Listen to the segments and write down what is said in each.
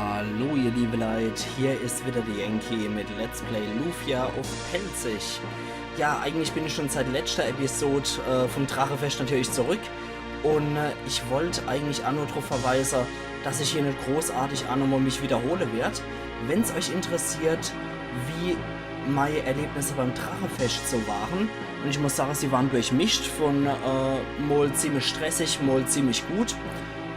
Hallo ihr liebe Leute, hier ist wieder die Yankee mit Let's Play Lufia auf Pelzig. Ja, eigentlich bin ich schon seit letzter Episode vom Drachefest natürlich zurück und ich wollte eigentlich auch nur darauf verweisen, dass ich hier nicht großartig auch nochmal mich wiederhole werde. Wenn es euch interessiert, wie meine Erlebnisse beim Drachefest so waren, und ich muss sagen, sie waren durchmischt von mal ziemlich stressig, mal ziemlich gut.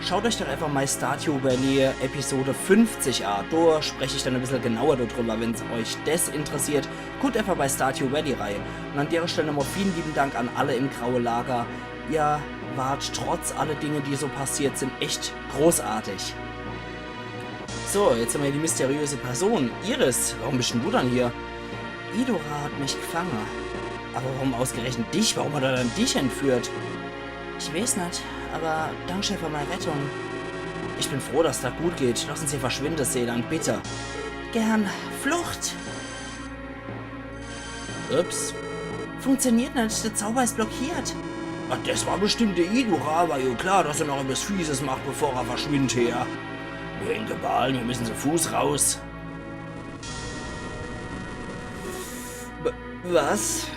Schaut euch doch einfach mal Stardew Valley Episode 50 an. Da spreche ich dann ein bisschen genauer darüber, wenn es euch das interessiert. Guckt einfach bei Stardew Valley rein. Und an der Stelle nochmal vielen lieben Dank an alle im Graue Lager. Ihr wart trotz aller Dinge, die so passiert sind, echt großartig. So, jetzt haben wir die mysteriöse Person. Iris, warum bist denn du dann hier? Idora hat mich gefangen. Aber warum ausgerechnet dich? Warum hat er dann dich entführt? Ich weiß nicht, aber danke für meine Rettung. Ich bin froh, dass das gut geht. Lass uns hier verschwinden, Seeland, bitte. Gern. Flucht! Ups. Funktioniert nicht, der Zauber ist blockiert. Ach, das war bestimmt der Idora, aber ja klar, dass er noch etwas Fieses macht, bevor er verschwindet her. Wir in Gebalen, hier müssen zu Fuß raus. Was?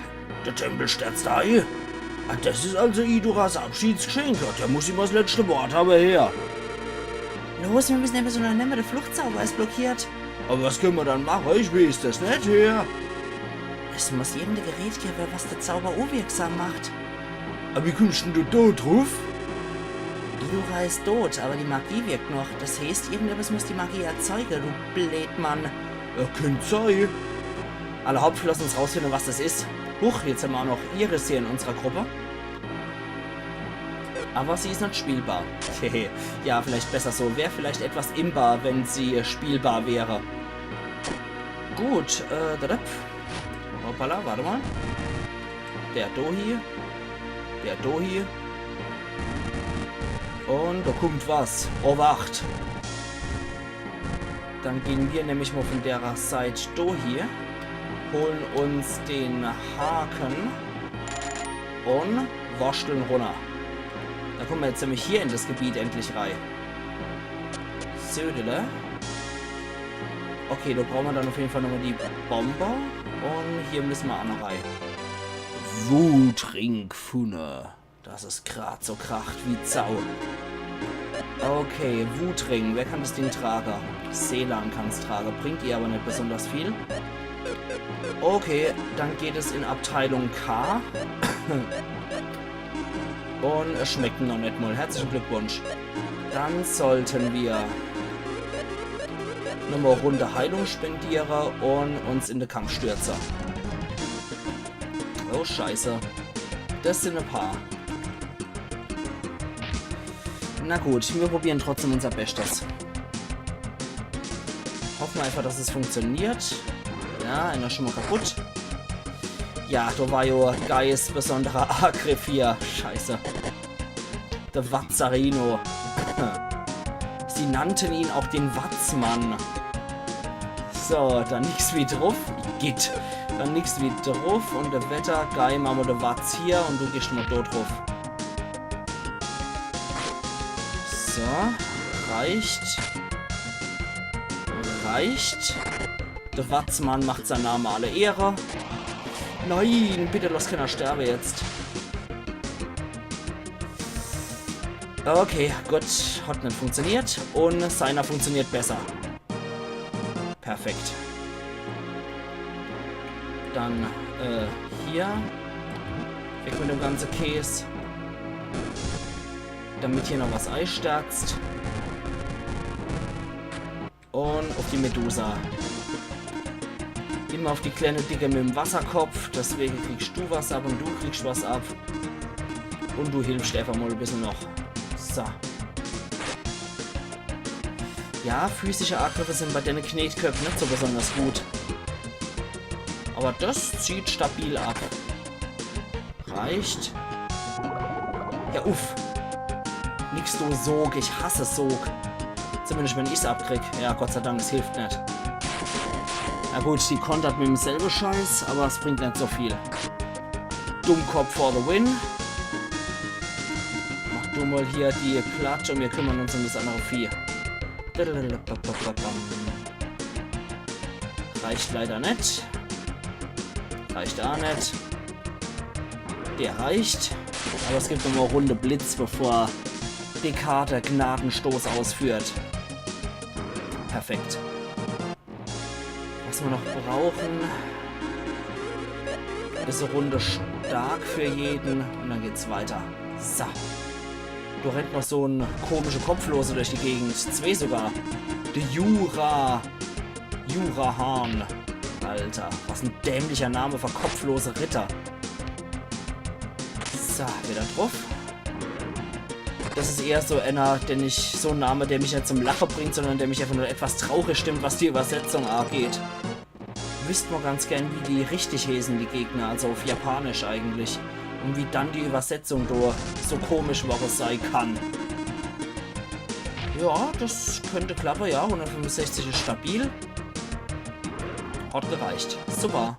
Der Tempel stürzt ein. Ah, das ist also Idoras Abschiedsgeschenk. Der muss ihm das letzte Wort haben her. Los, wir müssen etwas unternehmen, der Fluchtzauber ist blockiert. Aber was können wir dann machen? Ich weiß das nicht her. Es muss irgendein Gerät geben, was der Zauber unwirksam macht. Aber wie kommst denn du da drauf? Idora ist tot, aber die Magie wirkt noch. Das heißt, irgendetwas muss die Magie erzeugen, du Blödmann. Ja, könnte sein. Alle Hauptschlossen uns rausfinden, was das ist. Huch, jetzt haben wir auch noch Iris hier in unserer Gruppe. Aber sie ist nicht spielbar. Ja, vielleicht besser so. Wäre vielleicht etwas imbar, wenn sie spielbar wäre. Gut, hoppala, warte mal. Der Dohi. Der Dohi. Und da kommt was. Obacht. Dann gehen wir nämlich mal von der Seite Dohi. Holen uns den Haken und wascheln runter. Da kommen wir jetzt nämlich hier in das Gebiet endlich rein. Södele. Okay, da brauchen wir dann auf jeden Fall nochmal die Bomber. Und hier müssen wir auch noch rein. Wutringfunne. Das ist gerade so kracht wie Zau. Okay, Wutring. Wer kann das Ding tragen? Seelan kann es tragen. Bringt ihr aber nicht besonders viel. Okay, dann geht es in Abteilung K. Und es schmeckt noch nicht mal. Herzlichen Glückwunsch. Dann sollten wir nochmal Runde Heilung spendieren und uns in den Kampf stürzen. Oh, scheiße. Das sind ein paar. Na gut, wir probieren trotzdem unser Bestes. Hoffen wir einfach, dass es funktioniert. Ja, einer schon mal kaputt. Ja, da war ja Geist besonderer Angriff hier. Scheiße. Der Watzarino. Sie nannten ihn auch den Watzmann. So, dann nichts wie drauf. Geht. Dann nichts wie drauf. Und der Wetter. Geil, machen wir den Watz hier. Und du gehst mal dort drauf. So. Reicht. Reicht. Der Watzmann macht seinen Namen alle Ehre. Nein, bitte lass keiner sterben jetzt. Okay, gut, hat nicht funktioniert. Und seiner funktioniert besser. Perfekt. Dann, hier. Weg mit dem ganzen Käse. Damit hier noch was einstärkst. Und auf die Medusa. Immer auf die kleine Dicke mit dem Wasserkopf. Deswegen kriegst du was ab und du kriegst was ab. Und du hilfst einfach mal ein bisschen noch. So. Ja, physische Angriffe sind bei den Knetköpfen nicht so besonders gut. Aber das zieht stabil ab. Reicht. Ja, uff. Nix du Sog. Ich hasse Sog. Zumindest wenn ich es abkrieg. Ja, Gott sei Dank, es hilft nicht. Na gut, die kontert mit demselben Scheiß, aber es bringt nicht so viel. Dummkopf for the win. Mach du mal hier die platt und wir kümmern uns um das andere Vieh. Reicht leider nicht. Reicht auch nicht. Der reicht. Aber es gibt noch eine Runde Blitz, bevor Descartes der Gnadenstoß ausführt. Perfekt. Was wir noch brauchen, ist eine Runde stark für jeden. Und dann geht's weiter. So. Du rennt noch so ein komische Kopflose durch die Gegend. 2 sogar. Der Jurahahn. Alter, was ein dämlicher Name für kopflose Ritter. So, wieder drauf. Das ist eher so einer, so ein Name, der mich nicht zum Lachen bringt, sondern der mich einfach nur etwas traurig stimmt, was die Übersetzung angeht. Wisst mal ganz gern, wie die richtig heißen, die Gegner, also auf Japanisch eigentlich. Und wie dann die Übersetzung so komisch warum sein kann. Ja, das könnte klappen, ja. 165 ist stabil. Hat gereicht. Super.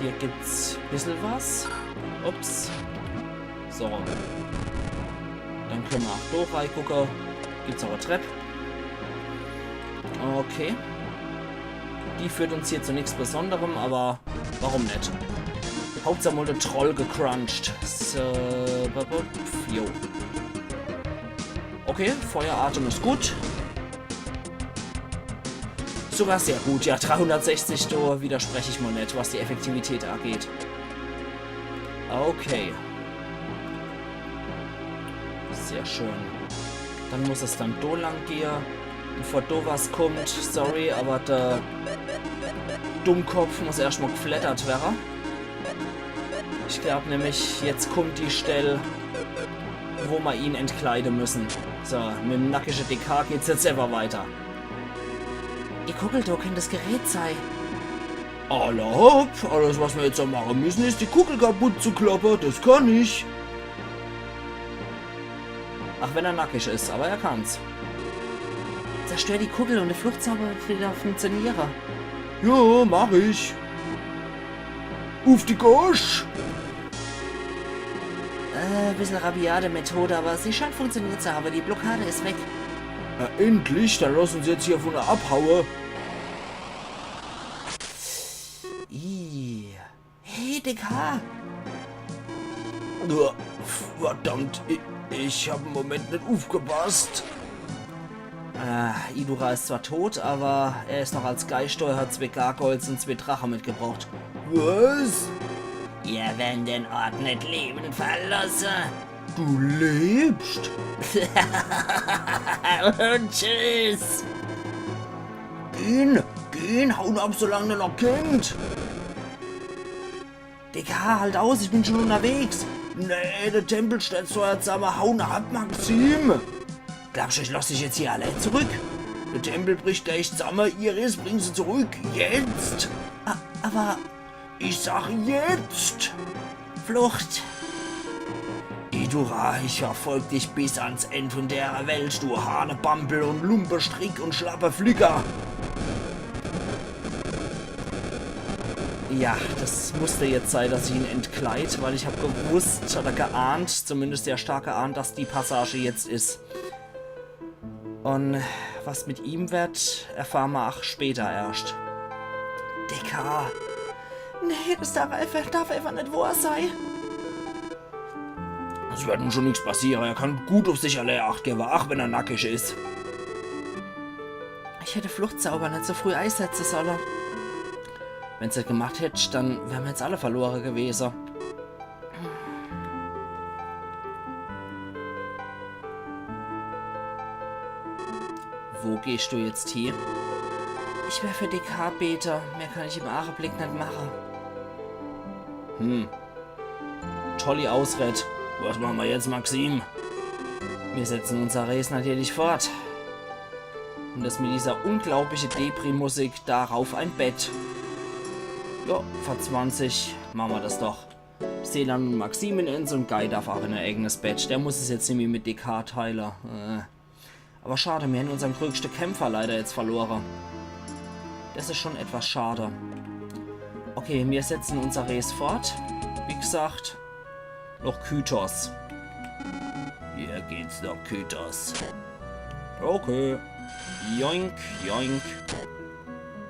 Hier gibt's ein bisschen was. Ups. So. Dann können wir auch da reingucken. Gibt's auch eine Treppe. Okay. Die führt uns hier zu nichts Besonderem, aber warum nicht? Hauptsache mal der Troll gecrunched. So. Jo. Okay, Feueratem ist gut. Sogar sehr gut. Ja, 360, da widerspreche ich mal nicht, was die Effektivität angeht. Okay. Sehr schön. Dann muss es dann da lang gehen. Bevor da was kommt, sorry, aber der Dummkopf muss erstmal geflattert werden. Ich glaube nämlich, jetzt kommt die Stelle, wo wir ihn entkleiden müssen. So, mit dem nackigen DK geht's jetzt selber weiter. Die Kugel, da könnte das Gerät sein. Alles, was wir jetzt machen müssen, ist die Kugel kaputt zu kloppen. Das kann ich. Ach, wenn er nackig ist, aber er kann's. Zerstör die Kugel und der Fluchtzauber wird wieder funktionieren. Ja, mach ich. Auf die Gosch! Bisschen rabiate Methode, aber sie scheint funktioniert zu haben. Die Blockade ist weg. Na, endlich, dann lass uns jetzt hier von der abhauen. Hey, DK! Verdammt, ich habe im Moment nicht aufgepasst. Idura ist zwar tot, aber er ist noch als Geiststeuer, hat 2 Gargoyles und 2 Drachen mitgebracht. Was? Ihr werdet den Ort nicht lebend verlassen. Du lebst? Und tschüss. Gehen, hauen ab, solange er noch kennt. Digga, halt aus, ich bin schon unterwegs. Nee, der Tempel stellt so jetzt aber hauen ab, Maxim. Glaubst du, ich lasse dich jetzt hier allein zurück? Der Tempel bricht gleich zusammen, Iris, bring sie zurück. Jetzt! Aber... Ich sag jetzt! Flucht! Idura, ich verfolg dich bis ans Ende von der Welt, du Hanebampel und Lumpestrick und Schlapperflüger! Ja, das musste jetzt sein, dass ich ihn entkleid, weil ich habe gewusst oder geahnt, zumindest sehr stark geahnt, dass die Passage jetzt ist. Und was mit ihm wird, erfahren wir auch später erst. Dicker! Nee, das darf einfach nicht wahr sein. Es wird nun schon nichts passieren. Er kann gut auf sich alle Acht geben, auch wenn er nackig ist. Ich hätte Fluchtzauber nicht so früh einsetzen sollen. Wenn es das gemacht hätte, dann wären wir jetzt alle verloren gewesen. Wo gehst du jetzt hier? Ich wäre für DK Beter. Mehr kann ich im Augenblick nicht machen. Tolle Ausrede. Was machen wir jetzt, Maxim? Wir setzen unser Race natürlich fort. Und das mit dieser unglaublichen Depri-Musik darauf ein Bett. Ja, vor 20 machen wir das doch. Ich sehe dann Maxim in uns und Guy darf auch in ein eigenes Bett. Der muss es jetzt nämlich mit DK teilen. Aber schade, wir haben unseren größten Kämpfer leider jetzt verloren. Das ist schon etwas schade. Okay, wir setzen unser Race fort. Wie gesagt, noch Kytos. Hier geht's noch Kytos. Okay. Joink, joink.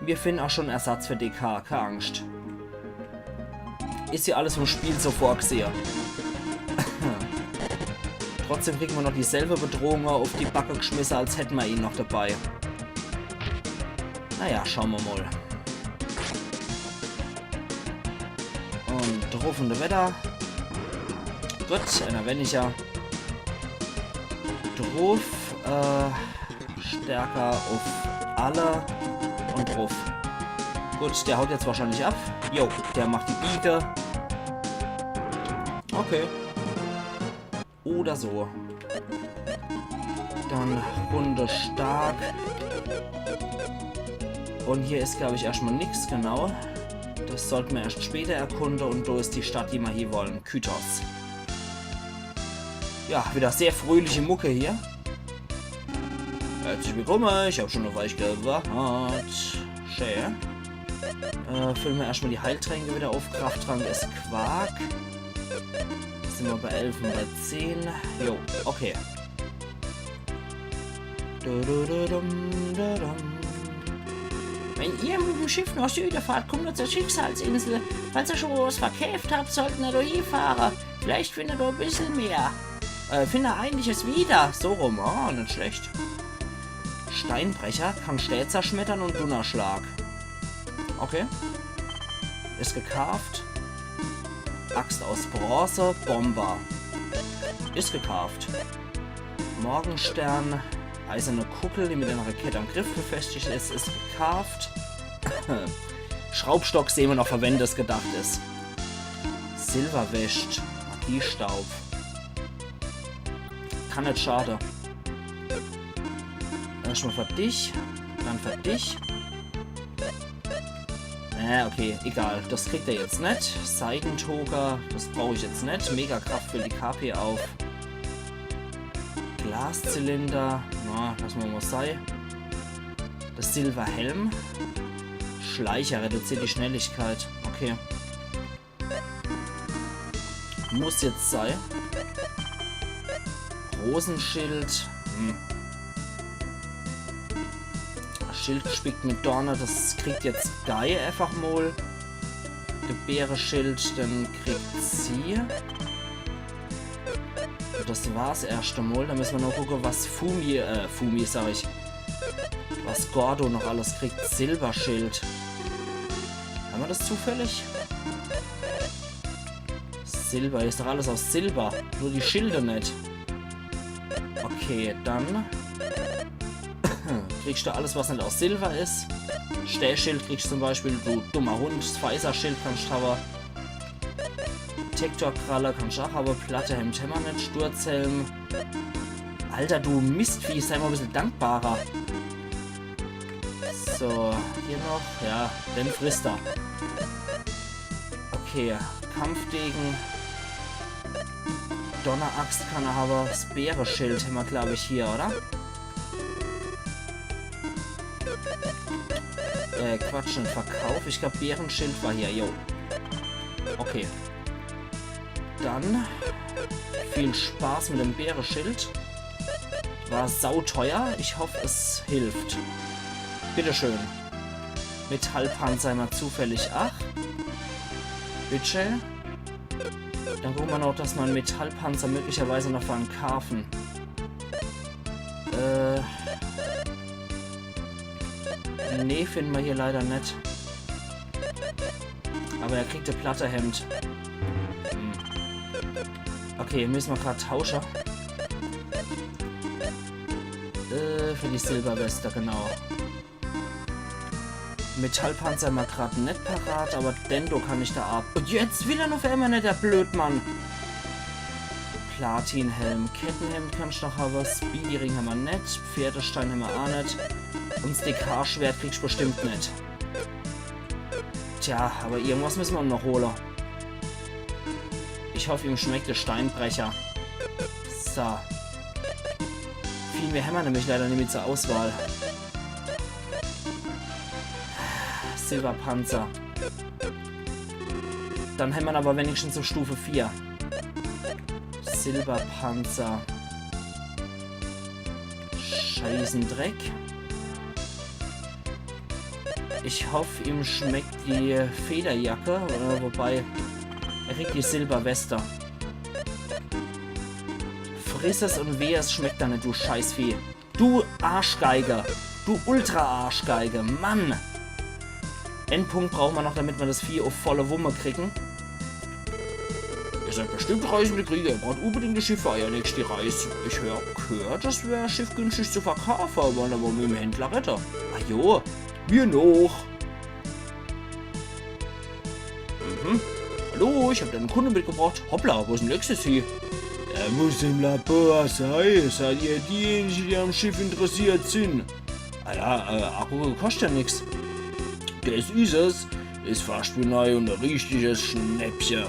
Wir finden auch schon Ersatz für DK, keine Angst. Ist hier alles vom Spiel so vorgesehen. Trotzdem kriegen wir noch dieselbe Bedrohung auf die Backe geschmissen, als hätten wir ihn noch dabei. Naja, schauen wir mal. Und rufende Wetter. Gut, einer weniger. Drauf. Stärker auf alle. Und drauf. Gut, der haut jetzt wahrscheinlich ab. Jo, der macht die Biege. Okay. Oder so. Dann Runde stark. Und hier ist, glaube ich, erstmal nichts genau. Das sollten wir erst später erkunden. Und da ist die Stadt, die wir hier wollen. Kytos. Ja, wieder sehr fröhliche Mucke hier. Herzlich willkommen. Ich habe schon auf euch gewartet. Schön. Füllen wir erstmal die Heiltränke wieder auf. Krafttrank ist Quark. Jetzt sind wir bei 11 und bei 10. Jo, okay. Wenn ihr mit dem Schiff nach Süden fahrt, kommt ihr zur Schicksalsinsel. Falls ihr schon was verkäft habt, sollten ihr da hier fahren. Vielleicht findet ihr ein bisschen mehr. Findet ihr einiges wieder. So rum. Oh, nicht schlecht. Steinbrecher kann Städte zerschmettern und Donnerschlag. Okay. Ist gekarft. Axt aus Bronze. Bomber. Ist gekarft. Morgenstern. Eiserne Kuppel, die mit einer Rakete am Griff befestigt ist, ist gekarft. Schraubstock sehen wir noch verwendet, das gedacht ist. Silberwäscht. Magiestaub. Kann nicht schade. Erstmal für dich. Dann für dich. Okay, egal. Das kriegt er jetzt nicht. Seidentoga, das brauche ich jetzt nicht. Megakraft für die KP auf. Glaszylinder. Na, lassen wir mal sein. Das Silberhelm. Schleicher reduziert die Schnelligkeit. Okay. Muss jetzt sein. Rosenschild. Schild gespickt mit Dorne, das kriegt jetzt Guy einfach mal. Gebäreschild, dann kriegt sie. Das war's erst einmal. Da müssen wir noch gucken, was Fumi sag ich. Was Gordo noch alles kriegt. Silberschild. Haben wir das zufällig? Silber, hier ist doch alles aus Silber. Nur die Schilde nicht. Okay, dann kriegst du alles, was nicht aus Silber ist. Stählschild kriegst du zum Beispiel, du dummer Hund. Das Pfizer-Schild kannst du haben. Tektorkralle kannst du auch haben. Plattehemd haben wir nicht. Sturzhelm. Alter, du Mistvieh, sei mal ein bisschen dankbarer. So, hier noch. Ja, den frisst er. Okay, Kampfdegen. Donneraxt kann er haben. Das Bäreschild haben wir, glaube ich, hier, oder? Quatsch, ein Verkauf. Ich glaube, Bärenschild war hier, jo. Okay. Dann viel Spaß mit dem Bärenschild. War sauteuer. Ich hoffe, es hilft. Bitteschön. Metallpanzer immer zufällig. Ach. Bitte. Dann gucken wir noch, dass man Metallpanzer möglicherweise noch für einen Karfen. Nee, finden wir hier leider nicht. Aber er kriegt ein Plattehemd. Okay, müssen wir gerade tauschen. Für die Silberweste, genau. Metallpanzer mal gerade nicht parat, aber Dendo kann ich da ab. Und jetzt will er noch für immer nicht, der Blödmann. Platinhelm, Kettenhemd kann ich noch haben, Speedyring haben wir nicht, Pferdestein haben wir auch nicht. Und das DK-Schwert kriegst du bestimmt nicht. Tja, aber irgendwas müssen wir noch holen. Ich hoffe, ihm schmeckt der Steinbrecher. So. Viel mehr haben wir nämlich leider nicht mehr zur Auswahl. Silberpanzer. Dann haben wir aber wenigstens so Stufe 4. Scheißendreck. Ich hoffe, ihm schmeckt die Federjacke, wobei er kriegt die Silberweste. Friss es und weh, es schmeckt da nicht, du Scheißvieh. Du Arschgeige. Du Ultra-Arschgeige. Mann. Endpunkt brauchen wir noch, damit wir das Vieh auf volle Wumme kriegen. Ihr seid bestimmt reisende Krieger. Ihr braucht unbedingt das Schiff für euer nächste Reise. Ich höre gehört, das wäre das Schiff günstig zu verkaufen, wollen aber mit dem Händler retten. Ah jo, wir noch. Hallo, ich habe deinen Kunden mitgebracht. Hoppla, wo ist denn Lexus hier? Er muss im Labor sein. Seid ihr diejenigen, die am Schiff interessiert sind? Ah ja, Akku kostet ja nichts. Das ist es. Ist fast wie neu und ein richtiges Schnäppchen.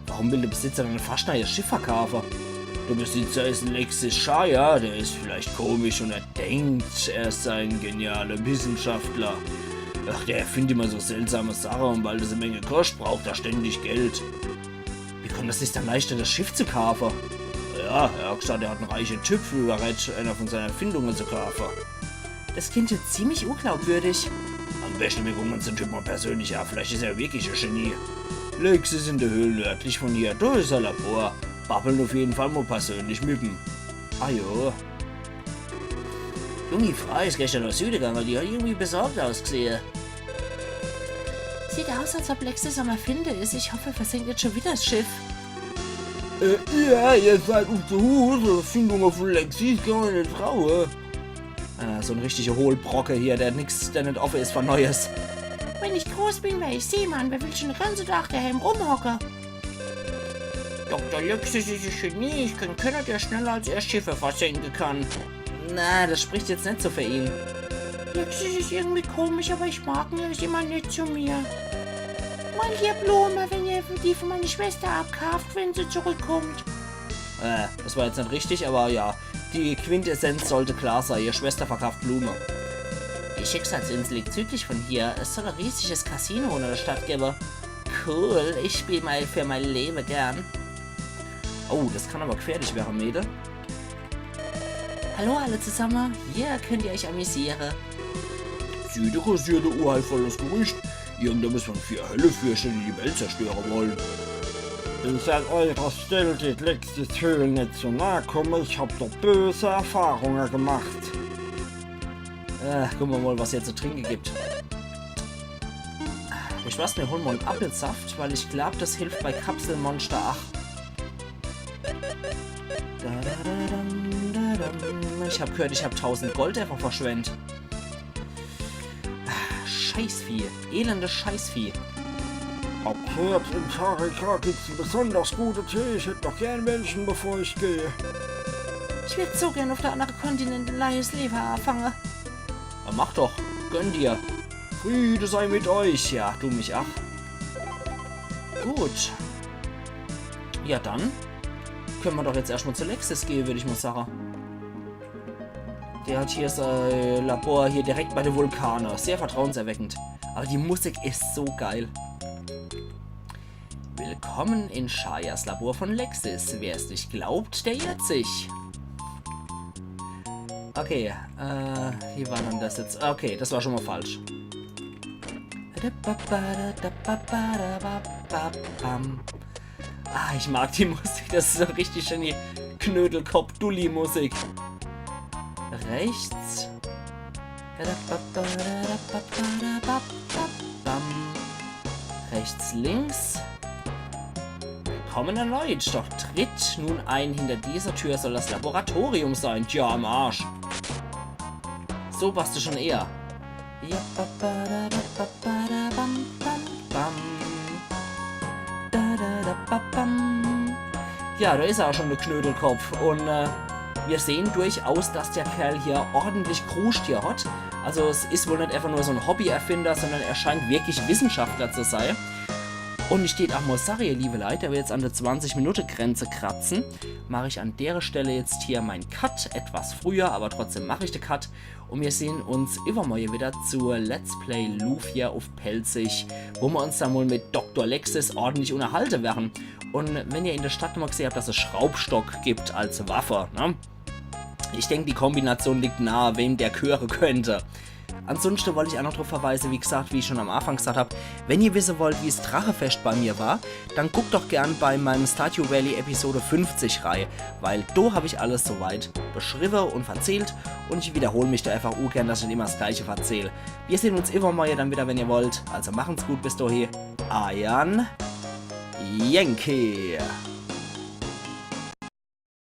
Warum will der Besitzer dann fast neues Schiff verkaufen? Der Besitzer ist ein Lexus Shire, der ist vielleicht komisch und er denkt, er sei ein genialer Wissenschaftler. Ach, der erfindet immer so seltsame Sachen und weil das eine Menge kostet, braucht er ständig Geld. Wie kommt es sich dann leichter, das Schiff zu kaufen? Ja, er hat gesagt, er hat einen reichen Typ für einer von seinen Erfindungen zu kaufen. Das klingt jetzt ziemlich unglaubwürdig. Am besten wir gucken uns den Typ mal persönlich an, vielleicht ist er wirklich ein Genie. Lexus in der Höhle nördlich von hier, da ist ein Labor. Babbeln auf jeden Fall mal persönlich mit ihm. Ah jo. Junge Frau ist gestern nach Süden gegangen, die hat irgendwie besorgt ausgesehen. Sieht aus, als ob Lexus am Erfinden ist. Ich hoffe, er versenkt jetzt schon wieder das Schiff. Ja, ihr seid auf der Hut. Erfindungen von Lexus kann man nicht trauen. So ein richtiger Hohlbrocke hier, der nicht offen ist von Neues. Wenn ich groß bin, wäre ich Seemann. Wer will schon den ganzen Tag daheim rumhocken? Dr. Lexus ist ein Genie. Ich kann keiner, der schneller als er Schiffe versenken kann. Na, das spricht jetzt nicht so für ihn. Lexus ist irgendwie komisch, aber ich mag ihn. Er ist immer nett zu mir. Mal hier Blume, wenn ihr die von meiner Schwester abkauft, wenn sie zurückkommt. Das war jetzt nicht richtig, aber ja. Die Quintessenz sollte klar sein. Ihre Schwester verkauft Blume. Die Schicksalsinsel liegt südlich von hier. Es soll ein riesiges Casino in der Stadt geben. Cool, ich spiele mal für mein Leben gern. Oh, das kann aber gefährlich werden, Mädel. Hallo alle zusammen, hier könnt ihr euch amüsieren. Sie interessierte urheilvolles Gerücht. Irgendwann muss man für Hölle fürchten, die die Welt zerstören wollen. Ich an eurer Stelle die Lexus Höhle nicht so nahe komme. Ich hab doch böse Erfahrungen gemacht. Gucken wir mal, was es jetzt zu trinken gibt. Ich weiß, wir holen mal einen Apfelsaft, weil ich glaube, das hilft bei Kapselmonster 8. Ich habe gehört, ich habe 1000 Gold einfach verschwendet. Scheißvieh. Elende Scheißvieh. Abgehört, in Tarika gibt's einen besonders guten Tee. Ich hätte noch gern welchen, bevor ich gehe. Ich würde so gern auf der anderen Kontinent ein leises Leben anfangen. Na, mach doch. Gönn dir. Friede sei mit euch. Ja, du mich auch. Gut. Ja, dann können wir doch jetzt erstmal zu Lexus gehen, würde ich mal sagen. Der hat hier sein Labor hier direkt bei den Vulkanen. Sehr vertrauenserweckend. Aber die Musik ist so geil. Willkommen in Shires Labor von Lexus. Wer es nicht glaubt, der irrt sich. Okay, wie war denn das jetzt? Okay, das war schon mal falsch. Ah, ich mag die Musik. Das ist so richtig schön die Knödelkopf-Dulli-Musik. Rechts. Rechts, links. Willkommen erneut. Doch tritt nun ein. Hinter dieser Tür soll das Laboratorium sein. Tja, am Arsch. So warst du schon eher. Ja, da ist er auch schon, der Knödelkopf. Und wir sehen durchaus, dass der Kerl hier ordentlich Kruscht hier hat. Also es ist wohl nicht einfach nur so ein Hobbyerfinder, sondern er scheint wirklich Wissenschaftler zu sein. Und ich steht auch mal Sache, liebe Leute, der wir jetzt an der 20-Minuten-Grenze kratzen, mache ich an der Stelle jetzt hier meinen Cut, etwas früher, aber trotzdem mache ich den Cut. Und wir sehen uns übermorgen wieder zur Let's Play Lufia auf Pelzig, wo wir uns dann mal mit Dr. Lexus ordentlich unterhalten werden. Und wenn ihr in der Stadt mal gesehen habt, dass es Schraubstock gibt als Waffe, ne? Ich denke, die Kombination liegt nahe, wem der gehören könnte. Ansonsten wollte ich auch noch darauf verweisen, wie gesagt, wie ich schon am Anfang gesagt habe, wenn ihr wissen wollt, wie das Drachefest bei mir war, dann guckt doch gern bei meinem Stardew Valley Episode 50 rein, weil da habe ich alles soweit beschrieben und erzählt und ich wiederhole mich da einfach ungern, dass ich nicht immer das Gleiche erzähle. Wir sehen uns immer mal dann wieder, wenn ihr wollt, also machen's gut bis dahin. Ayan Yankee.